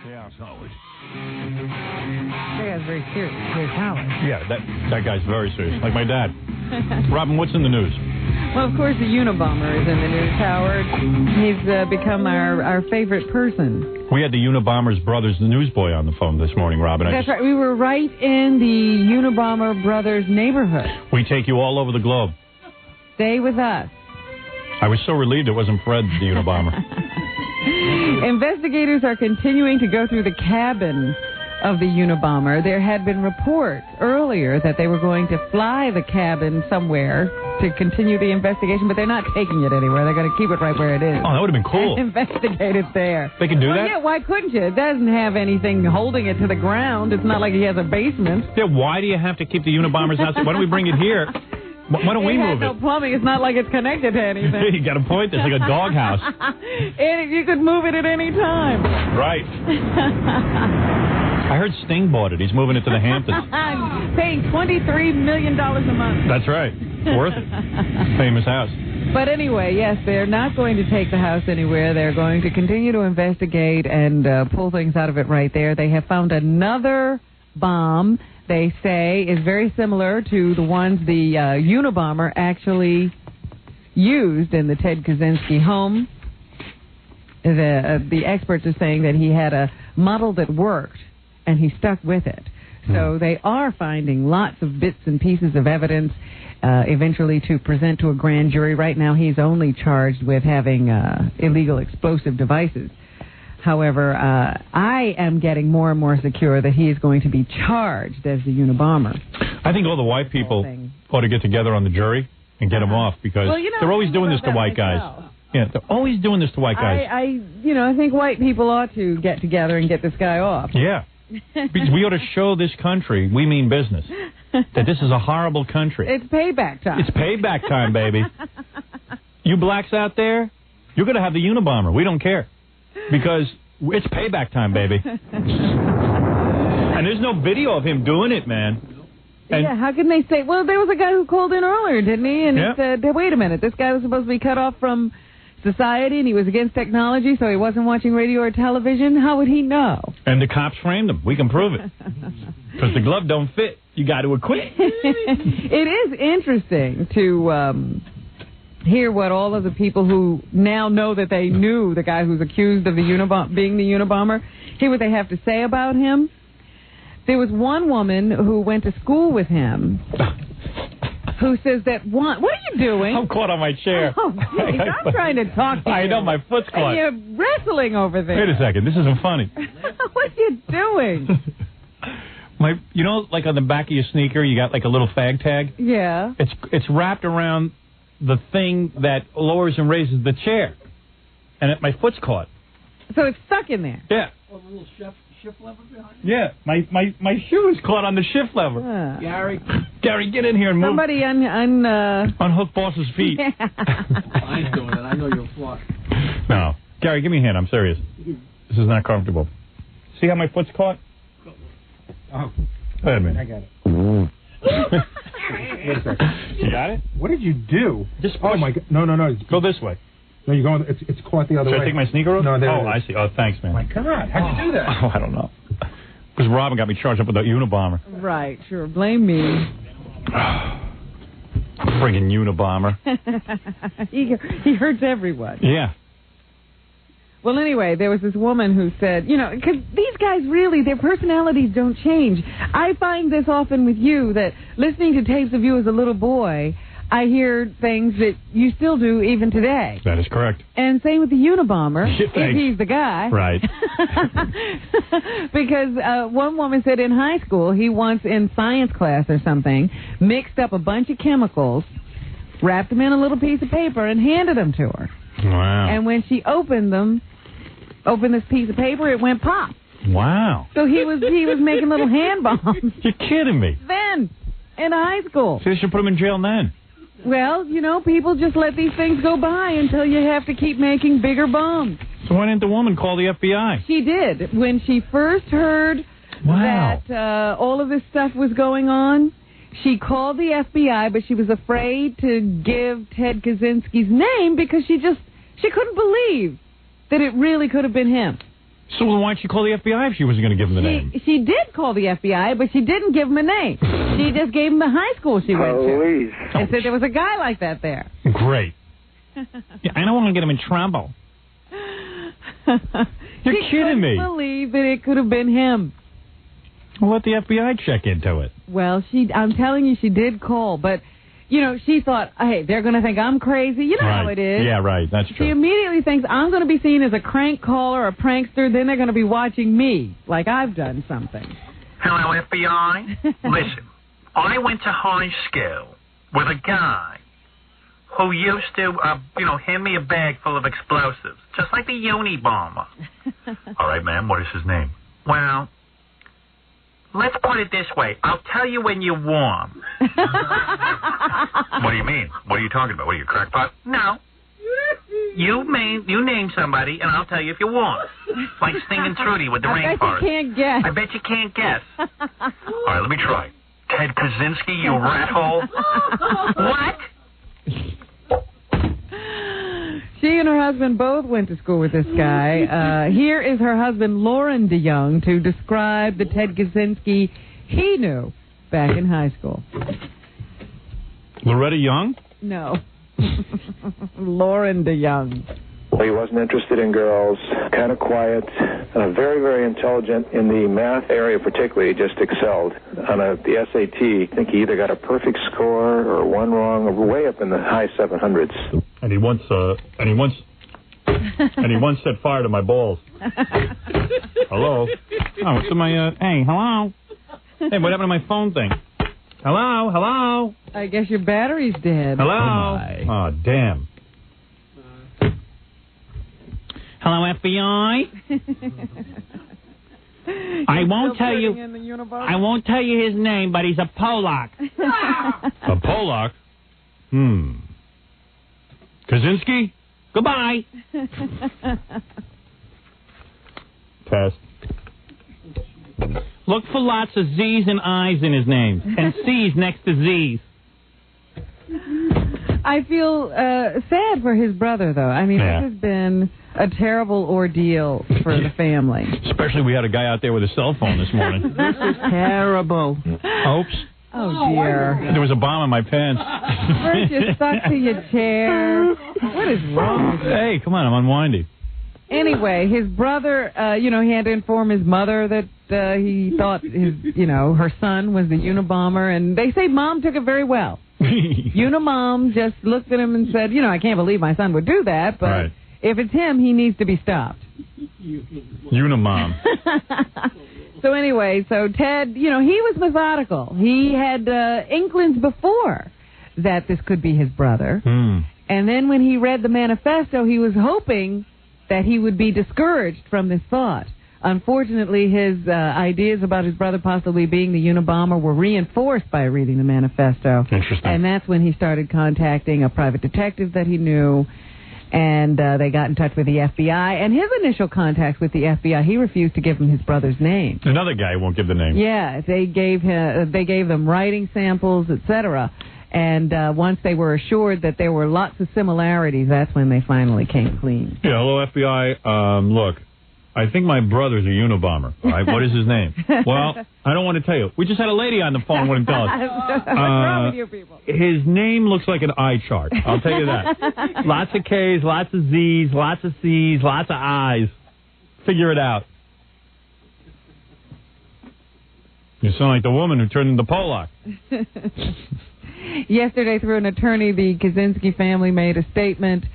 Yeah. Solid. That guy's very serious. Very solid. Yeah, that guy's very serious. Like my dad. Robin, what's in the news? Well, of course, the Unabomber is in the news, Howard. He's become our favorite person. We had the Unabomber's brothers, the newsboy, on the phone this morning, Robin. That's right. We were right in the Unabomber brothers neighborhood. We take you all over the globe. Stay with us. I was so relieved it wasn't Fred, the Unabomber. Investigators are continuing to go through the cabin of the Unabomber. There had been reports earlier that they were going to fly the cabin somewhere to continue the investigation, but they're not taking it anywhere. They're going to keep it right where it is. Oh, that would have been cool. And investigate it there. They can do that? Yeah, why couldn't you? It doesn't have anything holding it to the ground. It's not like he has a basement. Yeah, why do you have to keep the Unabomber's house? Why don't we bring it here? Why don't we move it? No plumbing. It's not like it's connected to anything. You got a point. It's like a doghouse. And you could move it at any time. Right. I heard Sting bought it. He's moving it to the Hamptons. Paying $23 million a month. That's right. Worth it. Famous house. But anyway, yes, they're not going to take the house anywhere. They're going to continue to investigate and pull things out of it right there. They have found another bomb, they say, is very similar to the ones the Unabomber actually used in the Ted Kaczynski home. The experts are saying that he had a model that worked, and he stuck with it. So they are finding lots of bits and pieces of evidence eventually to present to a grand jury. Right now he's only charged with having illegal explosive devices. However, I am getting more and more secure that he is going to be charged as the Unabomber. I think all the white people ought to get together on the jury and get him off because they're always doing this to white guys. Yeah, they're always doing this to white guys. I think white people ought to get together and get this guy off. Yeah. We ought to show this country, we mean business, that this is a horrible country. It's payback time. It's payback time, baby. You blacks out there, you're going to have the Unabomber. We don't care. Because it's payback time, baby. And there's no video of him doing it, man. And yeah, how can they say, well, there was a guy who called in earlier, didn't he? And he said, wait a minute, this guy was supposed to be cut off from society and he was against technology, so he wasn't watching radio or television. How would he know? And the cops framed him. We can prove it. Because the glove don't fit. You got to acquit. It is interesting to hear what all of the people who now know that they knew the guy who's accused of being the Unabomber, hear what they have to say about him. There was one woman who went to school with him who says that what are you doing? I'm caught on my chair. Oh, geez, I'm trying to talk to you. I know, my foot's caught. And you're wrestling over there. Wait a second, this isn't funny. What are you doing? You know, like on the back of your sneaker, you got like a little fag tag? Yeah. It's wrapped around the thing that lowers and raises the chair. And my foot's caught. So it's stuck in there? Yeah. Oh, the little shift lever behind you? Yeah, my shoe is caught on the shift lever. Gary, get in here and move. Somebody unhook boss's feet. Yeah. I'm doing it. I know you'll flush. No. Gary, give me a hand. I'm serious. This is not comfortable. See how my foot's caught? Oh. Wait a minute. I got it. Wait a second. You got it? What did you do? Just oh, my God. No. Go this way. No, you're going. It's caught the other way. Should I take my sneaker off? No, there. Oh, I see. Oh, thanks, man. My God, how'd you do that? Oh, I don't know. Because Robin got me charged up with the Unabomber. Right, sure. Blame me. Friggin' Unabomber. He hurts everyone. Yeah. Well, anyway, there was this woman who said, because these guys really, their personalities don't change. I find this often with you, that listening to tapes of you as a little boy, I hear things that you still do even today. That is correct. And same with the Unabomber, if he's the guy. Right. Because one woman said in high school, he once in science class or something, mixed up a bunch of chemicals, wrapped them in a little piece of paper, and handed them to her. Wow. And when she opened this piece of paper, it went pop. Wow. So he was making little hand bombs. You're kidding me. Then, in high school. So they should put him in jail then. Well, people just let these things go by until you have to keep making bigger bombs. So why didn't the woman call the FBI? She did. When she first heard that all of this stuff was going on, she called the FBI, but she was afraid to give Ted Kaczynski's name because she couldn't believe that it really could have been him. So why didn't she call the FBI if she wasn't going to give him the name? She did call the FBI, but she didn't give him a name. She just gave him the high school she went to. And said there was a guy like that there. Great. Yeah, I don't want to get him in trouble. You're kidding me. I couldn't believe that it could have been him. Well, let the FBI check into it. Well, I'm telling you, she did call, but... You know, she thought, hey, they're going to think I'm crazy. You know how it is. Yeah, right. That's true. She immediately thinks I'm going to be seen as a crank caller, a prankster. Then they're going to be watching me like I've done something. Hello, FBI. Listen, I went to high school with a guy who used to, hand me a bag full of explosives, just like the Unabomber. All right, ma'am, what is his name? Well... Let's put it this way. I'll tell you when you're warm. What do you mean? What are you talking about? What are you, a crackpot? No. You name somebody, and I'll tell you if you're warm. Like Stinging Trudy with the rainforest. I bet you can't guess. I bet you can't guess. All right, let me try. Ted Kaczynski, you rat hole. What? She and her husband both went to school with this guy. Here is her husband, Lauren DeYoung, to describe the Ted Kaczynski he knew back in high school. Loretta Young? No. Lauren DeYoung. He wasn't interested in girls, kind of quiet, very, very intelligent in the math area particularly. He just excelled. On the SAT, I think he either got a perfect score or one wrong, or way up in the high 700s. And he once set fire to my balls. Hello? Oh, what's in my, hey, hello? Hey, what happened to my phone thing? Hello? Hello? I guess your battery's dead. Hello? Oh, damn. Hello, FBI? I won't tell you his name, but he's a Polak. A Polak? Kaczynski? Goodbye. Test. Look for lots of Z's and I's in his name, and C's next to Z's. I feel sad for his brother, though. I mean, This has been a terrible ordeal for the family. Especially we had a guy out there with a cell phone this morning. This is terrible. Oops. Oh, dear. There was a bomb in my pants. First you're stuck to your chair. What is wrong with you? Hey, come on, I'm unwinding. Anyway, his brother, he had to inform his mother that he thought her son was the Unabomber, and they say Mom took it very well. Unamom just looked at him and said, I can't believe my son would do that, but if it's him, he needs to be stopped. Unamom. So anyway, Ted, he was methodical. He had inklings before that this could be his brother. And then when he read the manifesto, he was hoping that he would be discouraged from this thought. Unfortunately, his ideas about his brother possibly being the Unabomber were reinforced by reading the manifesto. Interesting. And that's when he started contacting a private detective that he knew, and they got in touch with the FBI. And his initial contacts with the FBI, he refused to give him his brother's name. Another guy won't give the name. Yeah, they gave them writing samples, etc. And once they were assured that there were lots of similarities, that's when they finally came clean. Yeah, hello, FBI. Look, I think my brother's a Unabomber. All right, what is his name? Well, I don't want to tell you. We just had a lady on the phone wouldn't tell us. What's wrong with you people? His name looks like an eye chart. I'll tell you that. Lots of K's, lots of Z's, lots of C's, lots of I's. Figure it out. You sound like the woman who turned into Polak. Yesterday, through an attorney, the Kaczynski family made a statement.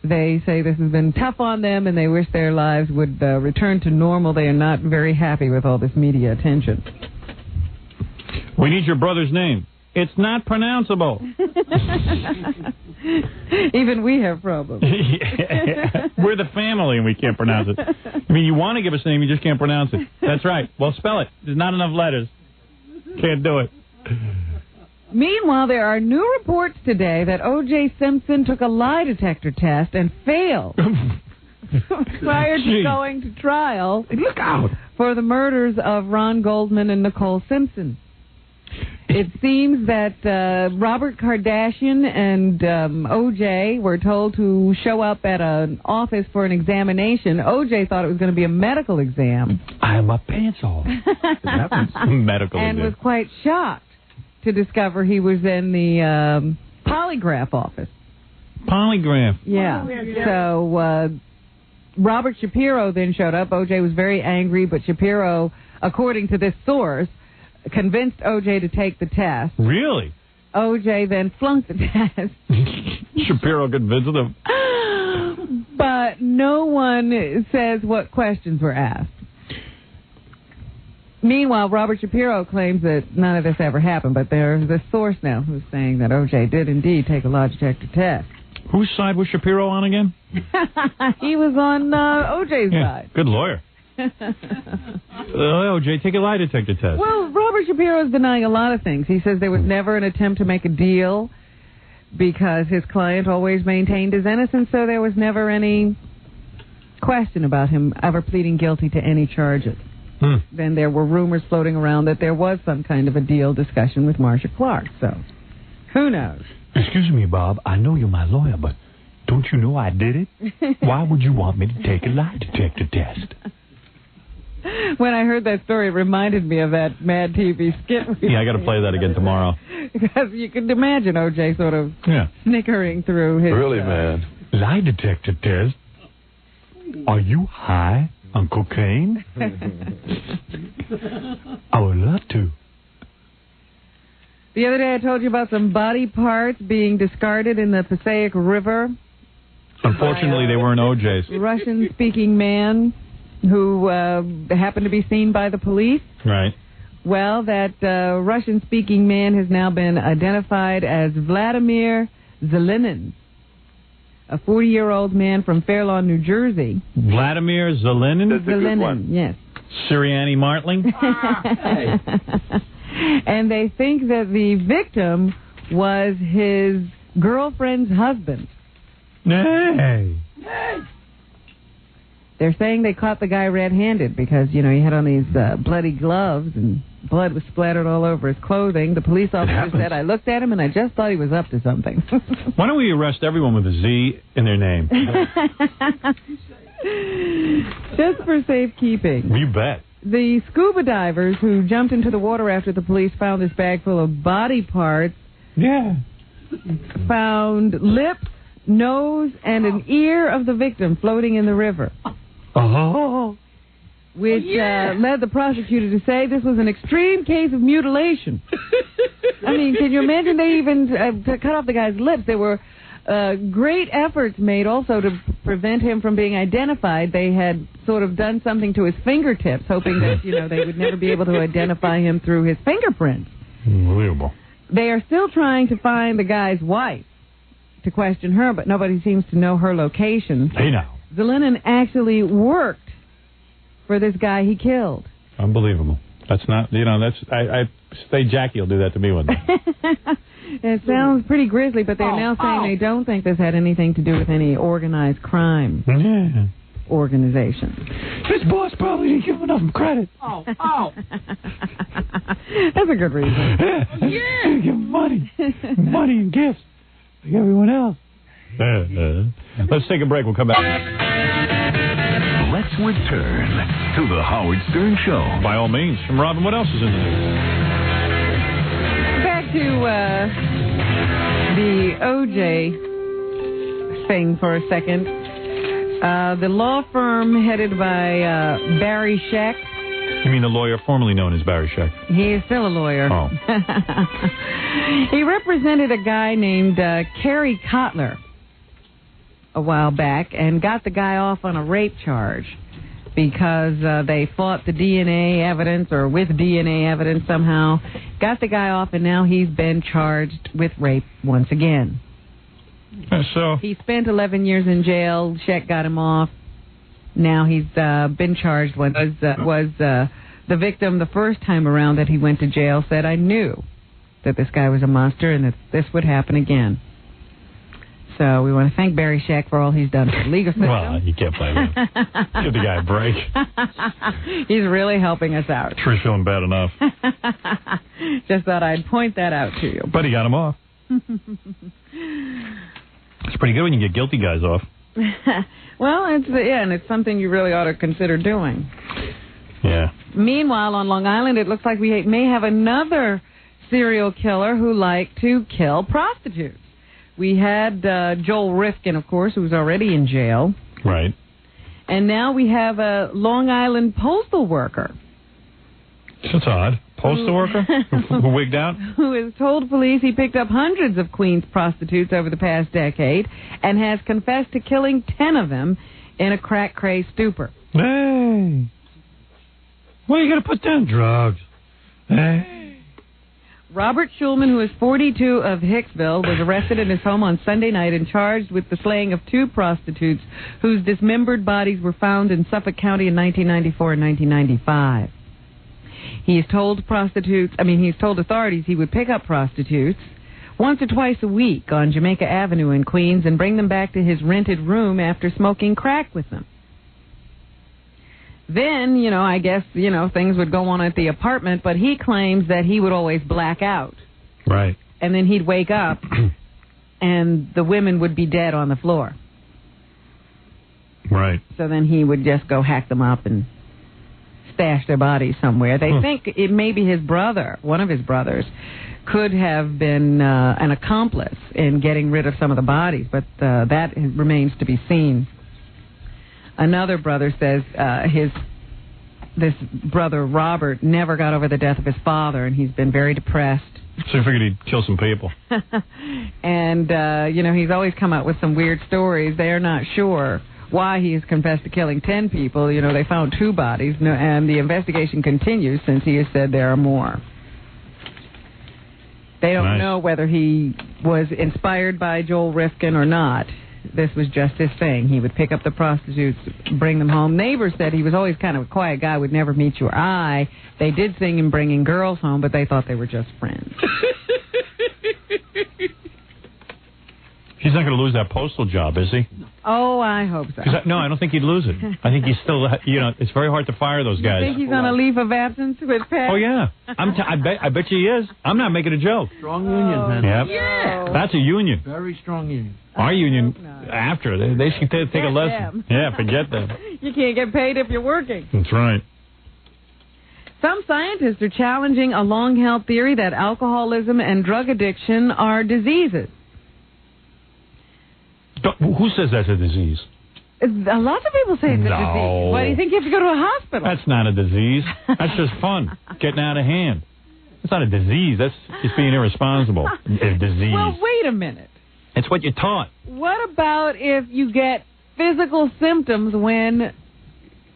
They say this has been tough on them, and they wish their lives would return to normal. They are not very happy with all this media attention. We need your brother's name. It's not pronounceable. Even we have problems. Yeah. We're the family, and we can't pronounce it. I mean, you want to give us a name, you just can't pronounce it. That's right. Well, spell it. There's not enough letters. Can't do it. Meanwhile, there are new reports today that O.J. Simpson took a lie detector test and failed prior to going to trial. Look out. For the murders of Ron Goldman and Nicole Simpson. It seems that Robert Kardashian and O.J. were told to show up at an office for an examination. O.J. thought it was going to be a medical exam. I have my pants off. Medical and exam. was quite shocked to discover he was in the polygraph office. Polygraph. Yeah. So Robert Shapiro then showed up. O.J. was very angry, but Shapiro, according to this source, convinced O.J. to take the test. Really? O.J. then flunked the test. Shapiro convinced him. But no one says what questions were asked. Meanwhile, Robert Shapiro claims that none of this ever happened, but there's this source now who's saying that O.J. did indeed take a lie detector test. Whose side was Shapiro on again? He was on O.J.'s side. Good lawyer. O.J., take a lie detector test. Well, Robert Shapiro's denying a lot of things. He says there was never an attempt to make a deal because his client always maintained his innocence, so there was never any question about him ever pleading guilty to any charges. Then there were rumors floating around that there was some kind of a deal discussion with Marcia Clark, so who knows? Excuse me, Bob. I know you're my lawyer, but don't you know I did it? Why would you want me to take a lie detector test? When I heard that story, it reminded me of that Mad TV skit. Yeah, I got to play that again tomorrow. Because you can imagine O.J. sort of snickering through his... Really, man. Lie detector test? Are you high on cocaine? I would love to. The other day I told you about some body parts being discarded in the Passaic River. Unfortunately, they weren't O.J.'s. Russian-speaking man who happened to be seen by the police. Right. Well, that Russian-speaking man has now been identified as Vladimir Zelinin, a 40-year-old man from Fair Lawn, New Jersey. Vladimir Zelinin? That's a good one. Yes. Sirianni Martling? And they think that the victim was his girlfriend's husband. Hey. They're saying they caught the guy red-handed because, you know, he had on these bloody gloves and blood was splattered all over his clothing. The police officer said, I looked at him and I just thought he was up to something. Why don't we arrest everyone with a Z in their name? Just for safekeeping. You bet. The scuba divers who jumped into the water after the police found this bag full of body parts found lips, nose, and an ear of the victim floating in the river. Which led the prosecutor to say this was an extreme case of mutilation. I mean, can you imagine they even cut off the guy's lips? There were great efforts made also to prevent him from being identified. They had sort of done something to his fingertips, hoping that, you know, they would never be able to identify him through his fingerprints. Unbelievable. They are still trying to find the guy's wife to question her, but nobody seems to know her location. Hey, now. Zelinin actually worked for this guy he killed. Unbelievable. That's not, you know, that's, I say Jackie will do that to me one day. It sounds pretty grisly, but they're now saying they don't think this had anything to do with any organized crime organization. His boss probably didn't give him enough credit. That's a good reason. Yeah. Give him money and gifts like everyone else. Let's take a break. We'll come back. Let's return to the Howard Stern Show. By all means. And Robin, what else is in the news? Back to the O.J. thing for a second. The law firm headed by Barry Scheck. You mean the lawyer formerly known as Barry Scheck? He is still a lawyer. Oh. He represented a guy named Kerry Kotler a while back and got the guy off on a rape charge because they fought the DNA evidence or with DNA evidence somehow. Got the guy off, and now he's been charged with rape once again. So he spent 11 years in jail. Scheck got him off. Now he's been charged. Was the victim the first time around that he went to jail said, I knew that this guy was a monster and that this would happen again. So we want to thank Barry Scheck for all he's done for the legal system. Well, you can't blame him. Give the guy a break. He's really helping us out. Sure, he's feeling bad enough. Just thought I'd point that out to you. But he got him off. It's pretty good when you get guilty guys off. Well, and it's something you really ought to consider doing. Yeah. Meanwhile, on Long Island, it looks like we may have another serial killer who liked to kill prostitutes. We had Joel Rifkin, of course, who was already in jail. Right. And now we have a Long Island postal worker. That's odd. Postal worker? Who wigged out? Who has told police he picked up hundreds of Queens prostitutes over the past decade and has confessed to killing 10 of them in a crack-crazed stupor. Hey. What are you going to put down? Drugs. Hey. Robert Schulman, who is 42 of Hicksville, was arrested in his home on Sunday night and charged with the slaying of 2 prostitutes whose dismembered bodies were found in Suffolk County in 1994 and 1995. He's told authorities he would pick up prostitutes once or twice a week on Jamaica Avenue in Queens and bring them back to his rented room after smoking crack with them. Then, I guess, things would go on at the apartment, but he claims that he would always black out. Right. And then he'd wake up and the women would be dead on the floor. Right. So then he would just go hack them up and stash their bodies somewhere. They think it may be his brother, one of his brothers, could have been an accomplice in getting rid of some of the bodies, but that remains to be seen. Another brother says this brother Robert never got over the death of his father, and he's been very depressed. So he figured he'd kill some people. And, he's always come up with some weird stories. They are not sure why he has confessed to killing 10 people. They found 2 bodies, and the investigation continues since he has said there are more. They don't know whether he was inspired by Joel Rifkin or not. This was just his thing. He would pick up the prostitutes, bring them home. Neighbors said he was always kind of a quiet guy, would never meet your eye. They did sing him bringing girls home, but they thought they were just friends. He's not going to lose that postal job, is he? Oh, I hope so. No, I don't think he'd lose it. I think he's still, it's very hard to fire those guys. You think he's on a leave of absence with Pat? Oh, yeah. I bet you he is. I'm not making a joke. Strong union, man. Yep. Yeah. That's a union. Very strong union. Our union, after, they should take a lesson. Them. Yeah, forget them. You can't get paid if you're working. That's right. Some scientists are challenging a long-held theory that alcoholism and drug addiction are diseases. Who says that's a disease? A lot of people say it's a disease. Why do you think you have to go to a hospital? That's not a disease. That's just fun. Getting out of hand. It's not a disease. That's just being irresponsible. A disease. Well, wait a minute. It's what you're taught. What about if you get physical symptoms when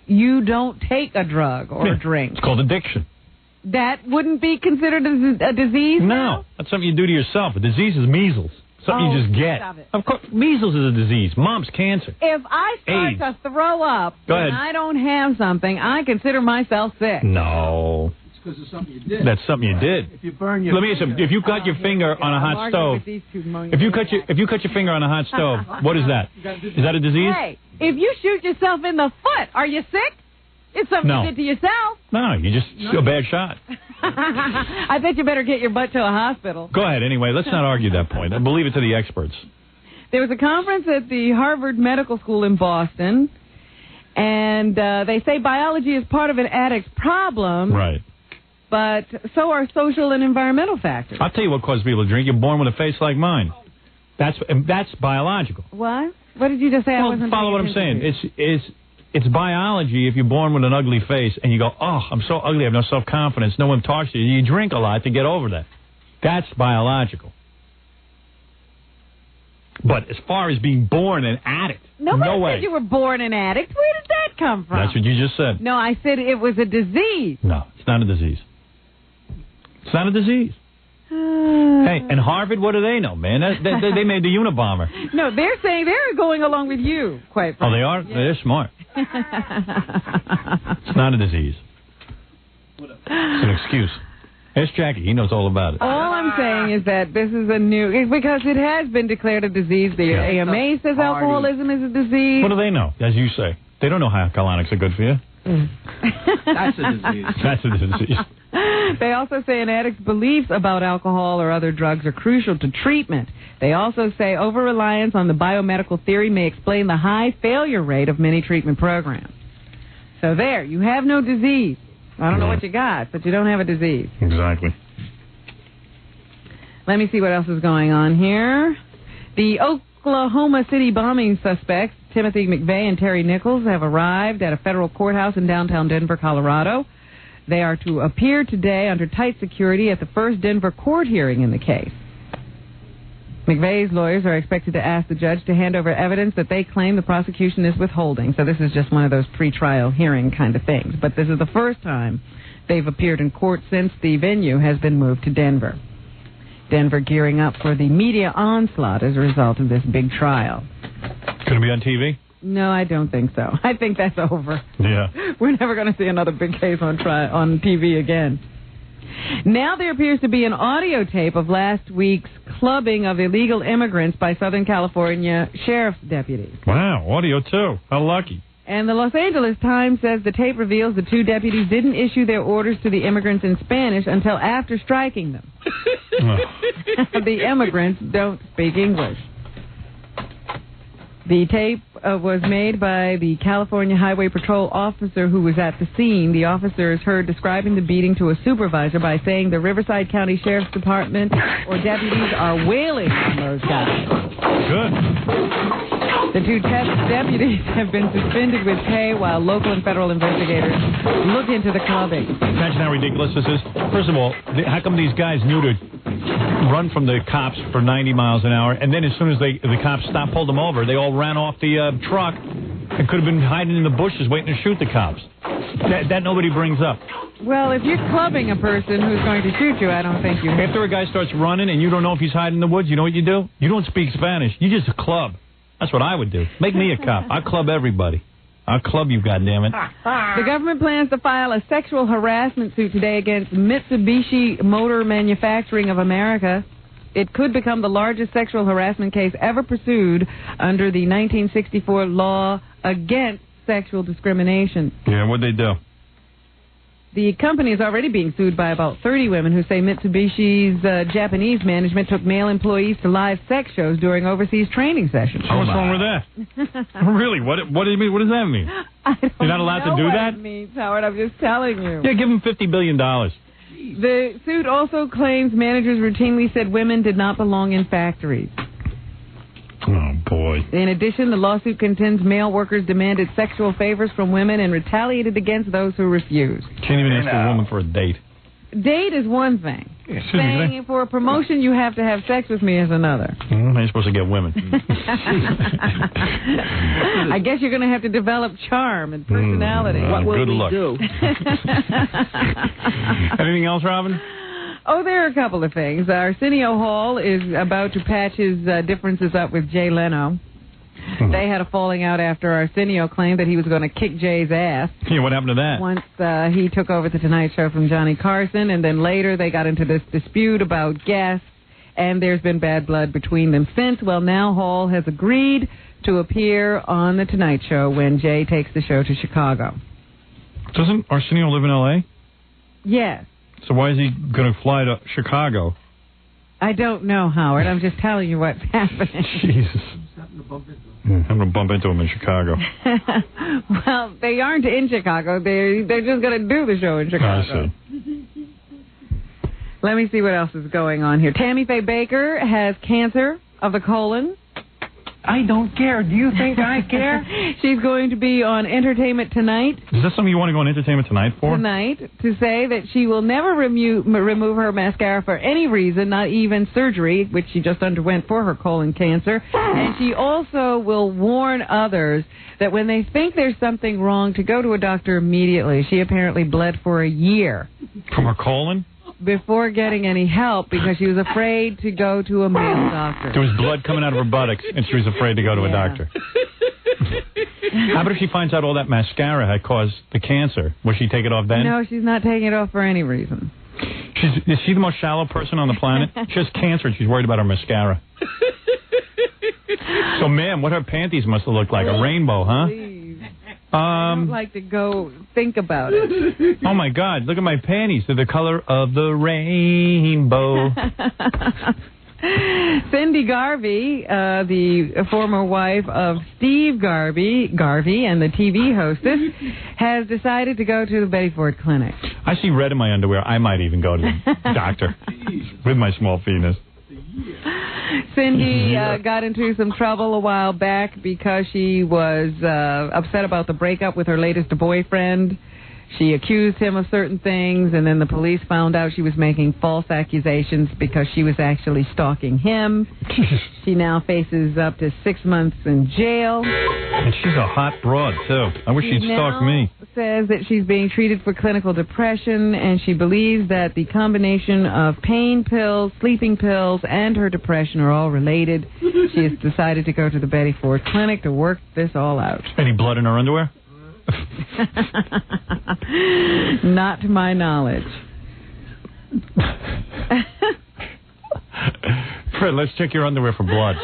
you don't take a drug or a drink? It's called addiction. That wouldn't be considered a disease? No. That's something you do to yourself. A disease is measles. Something you just get. Stop it. Of course, measles is a disease. Mumps, cancer. If I start AIDS. to throw up and I don't have something, I consider myself sick. No. It's because of something you did. That's something you did. If you burn your Let me ask you, if you cut your finger on a hot stove, if you cut your finger on a hot stove, what is that? Is that a disease? Hey, if you shoot yourself in the foot, are you sick? It's something you did to yourself. No, you just a bad shot. I bet you better get your butt to a hospital. Go ahead. Anyway, let's not argue that point. I'll leave it to the experts. There was a conference at the Harvard Medical School in Boston, and they say biology is part of an addict's problem. Right. But so are social and environmental factors. I'll tell you what causes people to drink. You're born with a face like mine. That's biological. What? What did you just say? Well, follow what I'm saying. It's biology if you're born with an ugly face and you go, oh, I'm so ugly, I have no self-confidence, no one talks to you. You drink a lot to get over that. That's biological. But as far as being born an addict, Nobody no way. said you were born an addict. Where did that come from? That's what you just said. No, I said it was a disease. No, it's not a disease. It's not a disease. Hey, and Harvard, what do they know, man? They made the Unabomber. No, they're saying they're going along with you, quite frankly. Oh, they are? Yeah. They're smart. It's not a disease. It's an excuse. Ask Jackie. He knows all about it. All I'm saying is that this is a new... Because it has been declared a disease. The AMA says alcoholism is a disease. What do they know, as you say? They don't know how alcoholics are good for you. That's a disease. That's a disease. They also say an addict's beliefs about alcohol or other drugs are crucial to treatment. They also say over-reliance on the biomedical theory may explain the high failure rate of many treatment programs. So there, you have no disease. I don't know what you got, but you don't have a disease. Exactly. Let me see what else is going on here. The Oklahoma City bombing suspects, Timothy McVeigh and Terry Nichols, have arrived at a federal courthouse in downtown Denver, Colorado. They are to appear today under tight security at the first Denver court hearing in the case. McVeigh's lawyers are expected to ask the judge to hand over evidence that they claim the prosecution is withholding. So this is just one of those pre-trial hearing kind of things. But this is the first time they've appeared in court since the venue has been moved to Denver. Denver gearing up for the media onslaught as a result of this big trial. Going to be on TV? No, I don't think so. I think that's over. Yeah. We're never going to see another big case on TV again. Now there appears to be an audio tape of last week's clubbing of illegal immigrants by Southern California sheriff's deputies. Wow, audio too. How lucky. And the Los Angeles Times says the tape reveals the two deputies didn't issue their orders to the immigrants in Spanish until after striking them. The immigrants don't speak English. The tape was made by the California Highway Patrol officer who was at the scene. The officer is heard describing the beating to a supervisor by saying the Riverside County Sheriff's Department or deputies are wailing on those guys. Good. The two deputies have been suspended with pay while local and federal investigators look into the clubbing. Imagine how ridiculous this is. First of all, how come these guys knew to run from the cops for 90 miles an hour, and then as soon as the cops pulled them over, they all ran off the truck and could have been hiding in the bushes waiting to shoot the cops? That nobody brings up. Well, if you're clubbing a person who's going to shoot you, I don't think you... After a guy starts running and you don't know if he's hiding in the woods, you know what you do? You don't speak Spanish. You just club. That's what I would do. Make me a cop. I'll club everybody. I'll club you, goddammit. The government plans to file a sexual harassment suit today against Mitsubishi Motor Manufacturing of America. It could become the largest sexual harassment case ever pursued under the 1964 law against sexual discrimination. Yeah, what'd they do? The company is already being sued by about 30 women who say Mitsubishi's Japanese management took male employees to live sex shows during overseas training sessions. What's wrong with that? Really? What do you mean? What does that mean? You're not allowed to do that? It means, Howard. I'm just telling you. Yeah, give them $50 billion. The suit also claims managers routinely said women did not belong in factories. Oh, boy. In addition, the lawsuit contends male workers demanded sexual favors from women and retaliated against those who refused. Can't even ask a woman for a date. Date is one thing. Saying for a promotion you have to have sex with me is another. How are you supposed to get women? I guess you're going to have to develop charm and personality. What will good we luck. do? Anything else, Robin? Oh, there are a couple of things. Arsenio Hall is about to patch his differences up with Jay Leno. They had a falling out after Arsenio claimed that he was going to kick Jay's ass. Yeah, what happened to that? Once he took over the Tonight Show from Johnny Carson, and then later they got into this dispute about guests, and there's been bad blood between them since. Well, now Hall has agreed to appear on the Tonight Show when Jay takes the show to Chicago. Doesn't Arsenio live in L.A.? Yes. So why is he going to fly to Chicago? I don't know, Howard. I'm just telling you what's happening. Jesus. I'm going to bump into him in Chicago. Well, they aren't in Chicago. They're just going to do the show in Chicago. I see. Let me see what else is going on here. Tammy Faye Baker has cancer of the colon. I don't care. Do you think I care? She's going to be on Entertainment Tonight. Is that something you want to go on Entertainment Tonight for? Tonight, to say that she will never remove her mascara for any reason, not even surgery, which she just underwent for her colon cancer. And she also will warn others that when they think there's something wrong, to go to a doctor immediately. She apparently bled for a year. From her colon? Before getting any help, because she was afraid to go to a male doctor. There was blood coming out of her buttocks, and she was afraid to go to a doctor. How about if she finds out all that mascara had caused the cancer? Will she take it off then? No, she's not taking it off for any reason. Is she the most shallow person on the planet? She has cancer and she's worried about her mascara. So, ma'am, what her panties must have looked like. A rainbow, huh? Please. I don't like to go think about it. Oh, my God. Look at my panties. They're the color of the rainbow. Cindy Garvey, the former wife of Steve Garvey and the TV hostess, has decided to go to the Betty Ford Clinic. I see red in my underwear. I might even go to the doctor with my small penis. Cindy got into some trouble a while back because she was upset about the breakup with her latest boyfriend. She accused him of certain things, and then the police found out she was making false accusations because she was actually stalking him. She now faces up to 6 months in jail. And she's a hot broad, too. I wish she'd stalk me. Says that she's being treated for clinical depression, and she believes that the combination of pain pills, sleeping pills, and her depression are all related. She has decided to go to the Betty Ford Clinic to work this all out. Any blood in her underwear? Not to my knowledge. Fred, let's check your underwear for blood.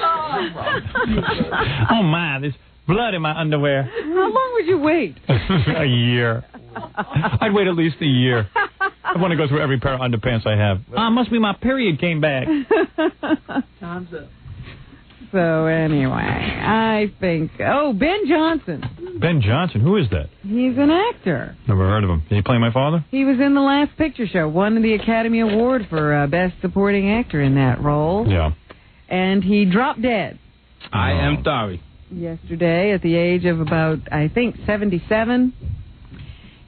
Oh, my, there's blood in my underwear. How long would you wait? A year. I'd wait at least a year. I want to go through every pair of underpants I have. Must be my period came back. Time's up. So anyway, I think... Oh, Ben Johnson. Ben Johnson? Who is that? He's an actor. Never heard of him. Did he play my father? He was in The Last Picture Show, won the Academy Award for Best Supporting Actor in that role. Yeah. And he dropped dead. I am sorry. Yesterday at the age of about, I think, 77.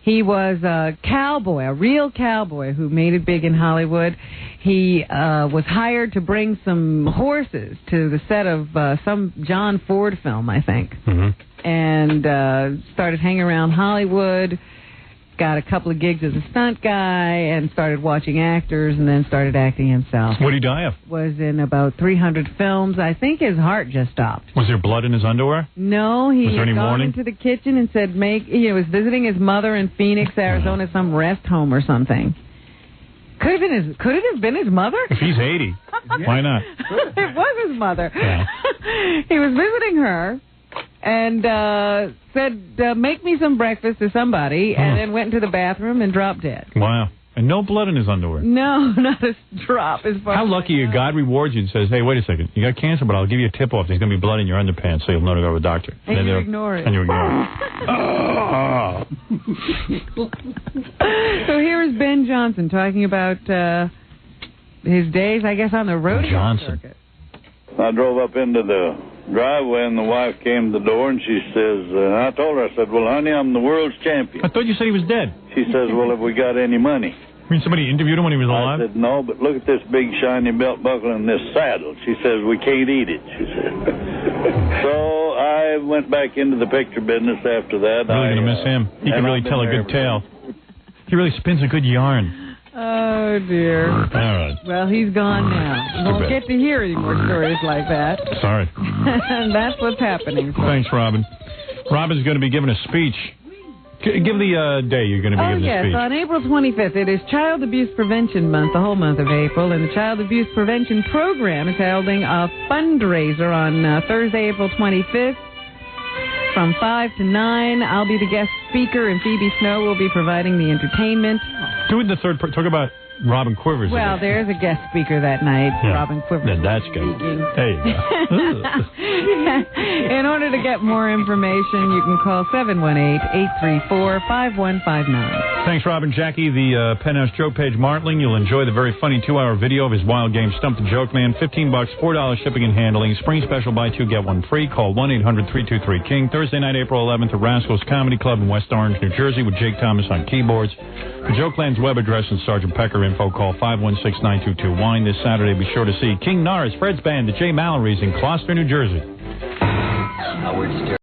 He was a cowboy, a real cowboy who made it big in Hollywood. He was hired to bring some horses to the set of some John Ford film, I think. Mm-hmm. And started hanging around Hollywood, got a couple of gigs as a stunt guy, and started watching actors, and then started acting himself. What did he die of? Was in about 300 films. I think his heart just stopped. Was there blood in his underwear? No, he had gone warning? into the kitchen and said, he was visiting his mother in Phoenix, Arizona, some rest home or something. Could it have been his mother? If he's 80, why not? It was his mother. Yeah. He was visiting her and said, make me some breakfast to somebody, and then went into the bathroom and dropped dead. Wow. And no blood in his underwear. No, not a drop. As far How lucky you. God rewards you and says, hey, wait a second. You got cancer, but I'll give you a tip-off. There's going to be blood in your underpants, so you'll know to go to a doctor. And you ignore it. And you ignore it. So here is Ben Johnson talking about his days, I guess, on the rodeo circuit. I drove up into the driveway, and the wife came to the door, and she says, I told her, I said, well, honey, I'm the world's champion. I thought you said he was dead. She says, well, have we got any money? I mean, somebody interviewed him when he was alive? I said, no, but look at this big shiny belt buckle and this saddle. She says, we can't eat it, she said. So I went back into the picture business after that. Really going to miss him. He can really tell a good tale. He really spins a good yarn. Oh, dear. All right. Well, he's gone now. You won't get to hear any more stories like that. Sorry. And that's what's happening. Thanks, Robin. Robin's going to be giving a speech. Give the day you're going to be giving the speech. On April 25th, it is Child Abuse Prevention Month, the whole month of April, and the Child Abuse Prevention Program is holding a fundraiser on Thursday, April 25th. From 5 to 9, I'll be the guest speaker, and Phoebe Snow will be providing the entertainment. Do it in the third part. Talk about Robin Quivers. Well, there's a guest speaker that night, Robin Quivers. Then that's good. There you go. In order to get more information, you can call 718-834-5159. Thanks, Robin. Jackie, the Penthouse Joke page, Martling. You'll enjoy the very funny 2-hour video of his wild game, Stump the Joke Man. $15, $4 shipping and handling. Spring special, buy two, get one free. Call 1-800-323-KING. Thursday night, April 11th, at Rascals Comedy Club in West Orange, New Jersey, with Jake Thomas on keyboards. For Jokeland's web address and Sergeant Pecker info, call 516-922-WINE. This Saturday, be sure to see King Norris, Fred's Band, the Jay Mallory's in Gloucester, New Jersey. Howard Stern.